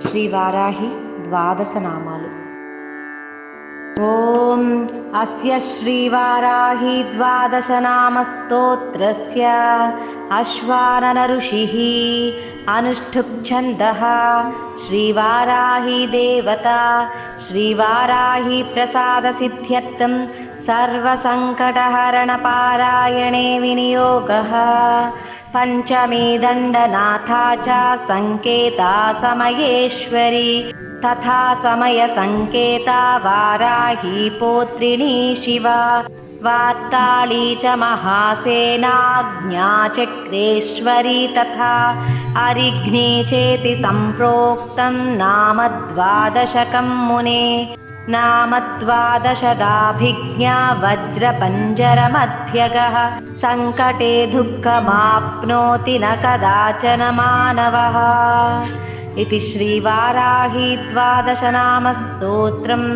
శ్రీవారాహి ద్వాదశనామాలు. ఓం అస్య శ్రీవారాహి ద్వాదశనామస్తోత్రస్య అశ్వానన ఋషిః అనుష్ఠుప్ ఛందః శ్రీవారాహి దేవతా శ్రీవారాహి ప్రసాదసిద్ధ్యర్థం సర్వసంకటహరణపారాయణే వినియోగः. పంచమే దండనాథా చ సంకేతా సమయేశ్వరి తథా సమయ సంకేతా వారాహి పౌత్రిణీ శివా వాత్తాళీ చ మహాసేనాజ్ఞా చక్రేశ్వరీ తథా అరిఘ్నీ చేతి సంప్రోక్తం నామ ద్వాదశకం మునే. నామ ద్వాదశదాభిజ్ఞా వజ్రపంజరమధ్యగః సంకటే దుఃఖమాప్నోతి న కదాచన మానవః. इति श्रीवाराही द्वादशनामस्तोत्रम्